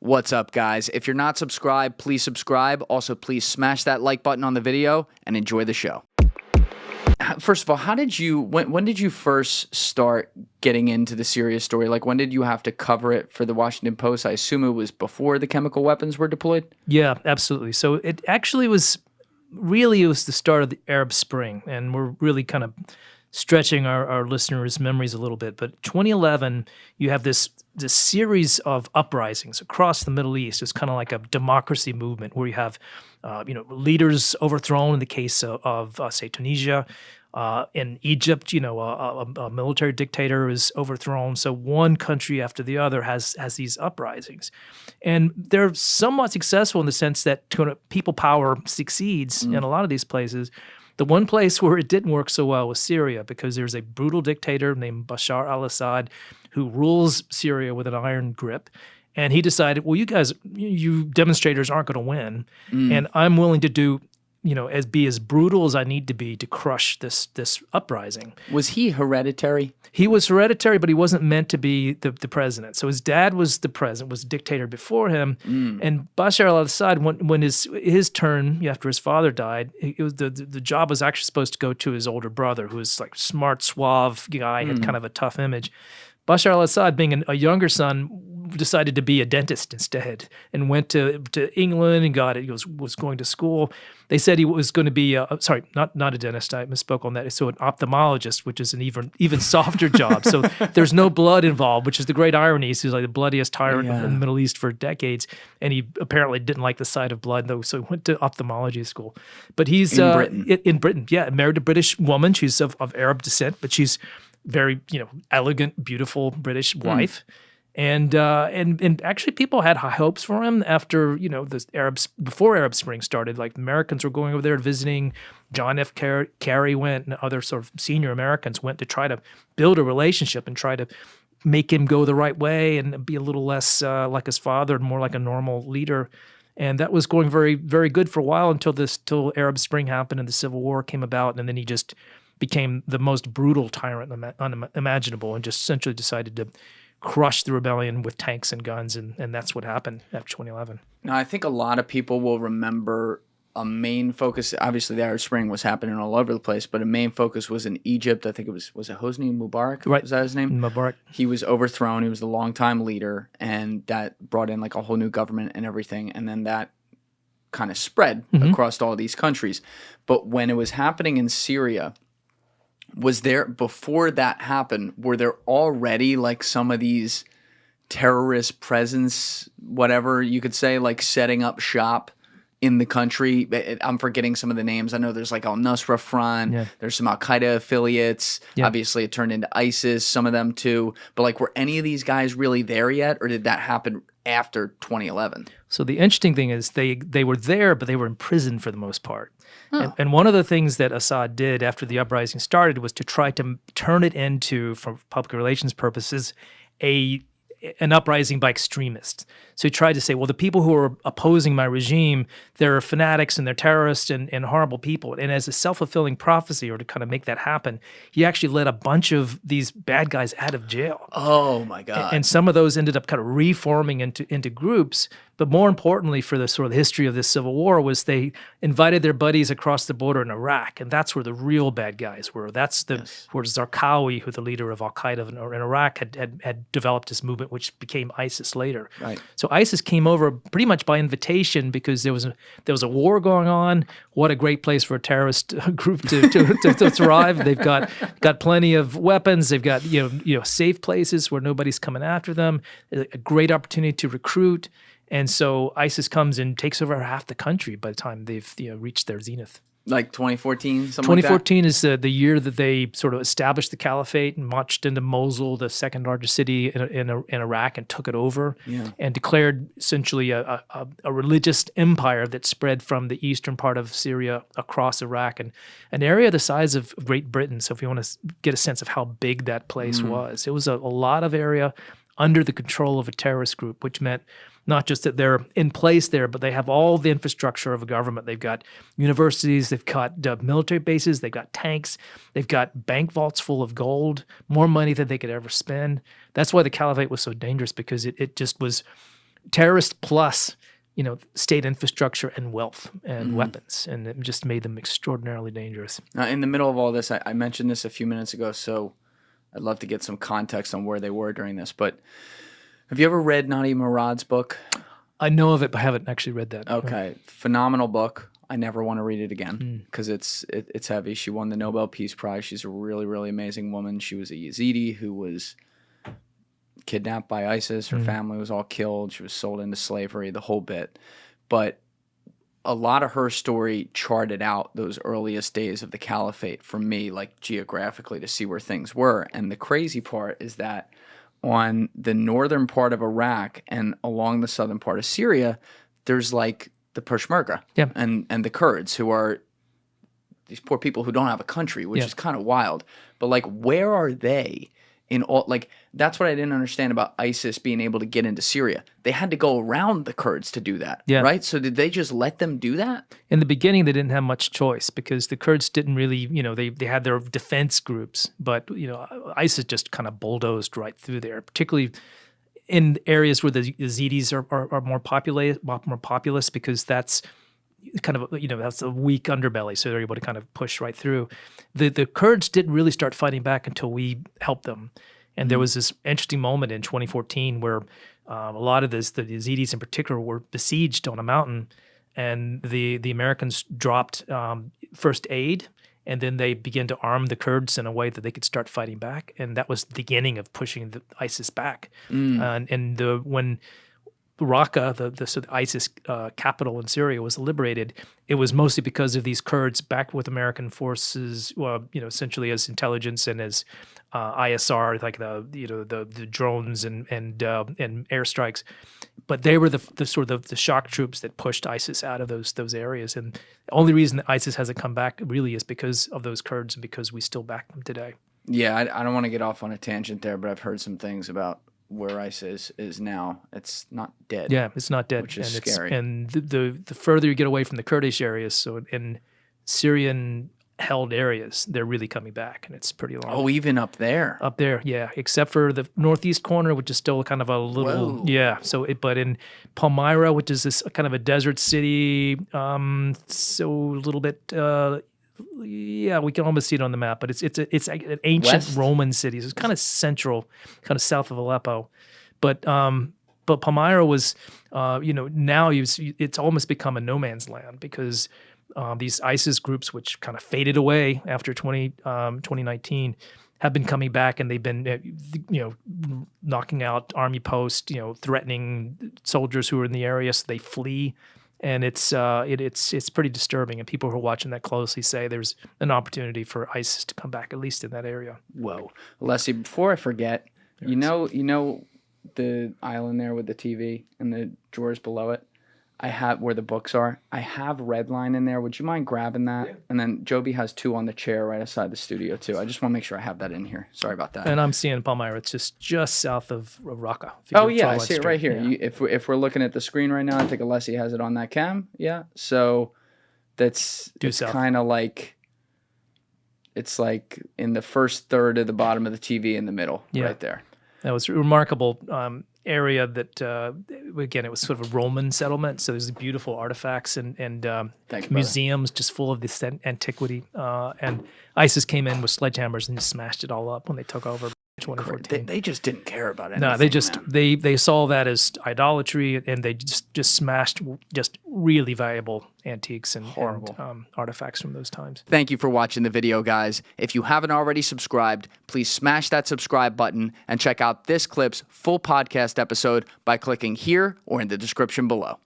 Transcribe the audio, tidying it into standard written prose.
What's up, guys? If you're not subscribed, please subscribe. Also, please smash that like button on the video and enjoy the show. First of all, when did you first start getting into the Syria story? Like, when did you have to cover it for the Washington Post? I assume it was before the chemical weapons were deployed? Yeah, absolutely. So it actually was the start of the Arab Spring, and we're really kind of stretching our listeners' memories a little bit. But 2011, you have this series of uprisings across the Middle East. It's kind of like a democracy movement where you have leaders overthrown in the case of say, Tunisia. In Egypt, a military dictator is overthrown. So one country after the other has these uprisings. And they're somewhat successful in the sense that people power succeeds in a lot of these places. The one place where it didn't work so well was Syria, because there's a brutal dictator named Bashar al-Assad who rules Syria with an iron grip. And he decided, well, you demonstrators aren't going to win, and I'm willing to be as brutal as I need to be to crush this uprising. Was he hereditary? He was hereditary, but he wasn't meant to be the president. So his dad was the president, was a dictator before him, and Bashar al-Assad, when his turn after his father died, the job was actually supposed to go to his older brother, who was like smart, suave guy, had kind of a tough image. Bashar al-Assad, being a younger son, decided to be a dentist instead and went to England and he was going to school. They said he was going to be not a dentist. I misspoke on that. So an ophthalmologist, which is an even softer job. So there's no blood involved, which is the great irony. He's like the bloodiest tyrant in the Middle East for decades, and he apparently didn't like the sight of blood, though. So he went to ophthalmology school. But he's in Britain, married a British woman. She's of Arab descent, but she's very elegant, beautiful British wife. And actually, people had high hopes for him after before Arab Spring started. Like, Americans were going over there visiting. John F. Kerry went, and other sort of senior Americans went to try to build a relationship and try to make him go the right way and be a little less like his father and more like a normal leader. And that was going very, very good for a while until Arab Spring happened and the Civil War came about, and then he just became the most brutal tyrant unimaginable and just essentially decided to crush the rebellion with tanks and guns, and that's what happened after 2011. Now, I think a lot of people will remember a main focus. Obviously, the Arab Spring was happening all over the place, but a main focus was in Egypt. I think it was it Hosni Mubarak? Right. Was that his name? Mubarak. He was overthrown. He was the longtime leader, and that brought in like a whole new government and everything, and then that kind of spread across all these countries. But when it was happening in Syria, before that happened, were there already like some of these terrorist presence, whatever you could say, like setting up shop in the country? I'm forgetting some of the names. I know there's like Al-Nusra Front. Yeah. There's some Al-Qaeda affiliates. Yeah. Obviously, it turned into ISIS, some of them too. But like, were any of these guys really there yet, or did that happen after 2011? So the interesting thing is they were there, but they were in prison for the most part. And one of the things that Assad did after the uprising started was to try to turn it into, for public relations purposes, an uprising by extremists. So he tried to say, well, the people who are opposing my regime, they're fanatics and they're terrorists and horrible people. And as a self-fulfilling prophecy, or to kind of make that happen, he actually let a bunch of these bad guys out of jail. Oh, my God. And some of those ended up kind of reforming into groups. But more importantly for the sort of the history of this civil war was they invited their buddies across the border in Iraq, and that's where the real bad guys were. That's where Zarqawi, who the leader of Al-Qaeda in Iraq, had developed this movement, which became ISIS later. Right. So ISIS came over pretty much by invitation because there was a war going on. What a great place for a terrorist group to thrive. They've got plenty of weapons. They've got safe places where nobody's coming after them. A great opportunity to recruit. And so ISIS comes and takes over half the country by the time they've reached their zenith. Like 2014, something 2014 is the year that they sort of established the caliphate and marched into Mosul, the second largest city in Iraq, and took it over and declared essentially a religious empire that spread from the eastern part of Syria across Iraq, and an area the size of Great Britain. So if you want to get a sense of how big that place was, it was a lot of area under the control of a terrorist group, which meant not just that they're in place there, but they have all the infrastructure of a government. They've got universities, they've got military bases, they've got tanks, they've got bank vaults full of gold, more money than they could ever spend. That's why the caliphate was so dangerous, because it just was terrorists plus, state infrastructure and wealth and weapons, and it just made them extraordinarily dangerous. In the middle of all this, I mentioned this a few minutes ago, so I'd love to get some context on where they were during this. But have you ever read Nadi Murad's book? I know of it, but I haven't actually read that. Okay, phenomenal book. I never want to read it again because it's heavy. She won the Nobel Peace Prize. She's a really, really amazing woman. She was a Yazidi who was kidnapped by ISIS. Her family was all killed. She was sold into slavery, the whole bit. But a lot of her story charted out those earliest days of the caliphate for me, like geographically, to see where things were. And the crazy part is that on the northern part of Iraq and along the southern part of Syria, there's like the Peshmerga and the Kurds, who are these poor people who don't have a country, which is kind of wild. But like, where are they in all? Like, that's what I didn't understand about ISIS being able to get into Syria. They had to go around the Kurds to do that, right? So did they just let them do that? In the beginning, they didn't have much choice because the Kurds didn't really, they had their defense groups, but ISIS just kind of bulldozed right through there, particularly in areas where the Yazidis are more populous, because that's kind of, that's a weak underbelly, so they're able to kind of push right through. The Kurds didn't really start fighting back until we helped them. And there was this interesting moment in 2014 where a lot of the Yazidis in particular were besieged on a mountain, and the Americans dropped first aid, and then they began to arm the Kurds in a way that they could start fighting back. And that was the beginning of pushing the ISIS back. When Raqqa, so the ISIS capital in Syria, was liberated, it was mostly because of these Kurds back with American forces, essentially as intelligence and as ISR, like the drones and airstrikes. But they were the sort of the shock troops that pushed ISIS out of those areas. And the only reason that ISIS hasn't come back really is because of those Kurds and because we still back them today. Yeah, I don't want to get off on a tangent there, but I've heard some things about where ISIS is now. It's not dead. Yeah, it's not dead, which is scary. And the further you get away from the Kurdish areas, so in Syrian held areas, they're really coming back, and it's pretty long. Oh, even up there? Up there, yeah, except for the northeast corner, which is still kind of a little, but in Palmyra, which is this kind of a desert city, so a little bit, we can almost see it on the map, but it's an ancient Roman city. So it's kind of central, kind of south of Aleppo, but Palmyra was, now it's almost become a no man's land because these ISIS groups, which kind of faded away after 2019, have been coming back, and they've been, knocking out army posts, threatening soldiers who are in the area, so they flee. And it's pretty disturbing, and people who are watching that closely say there's an opportunity for ISIS to come back, at least in that area. Whoa, Leslie! Before I forget, you know the island there with the TV and the drawers below it. I have where the books are. I have Redline in there. Would you mind grabbing that? Yeah. And then Joby has 2 on the chair right outside the studio too. I just want to make sure I have that in here. Sorry about that. And I'm seeing Palmyra. It's just south of Raqqa. Oh yeah, I see it right here. Yeah. If we're looking at the screen right now, I think Alessi has it on that cam. Yeah. So it's kind of like, it's like in the first third of the bottom of the TV in the middle, right there. That was remarkable. Area that, again, it was sort of a Roman settlement, so there's beautiful artifacts and museums just full of this antiquity. And ISIS came in with sledgehammers and just smashed it all up when they took over in 2014. They just didn't care about anything. No, they saw that as idolatry, and they just smashed just really valuable antiques and artifacts from those times. Thank you for watching the video, guys. If you haven't already subscribed, please smash that subscribe button and check out this clip's full podcast episode by clicking here or in the description below.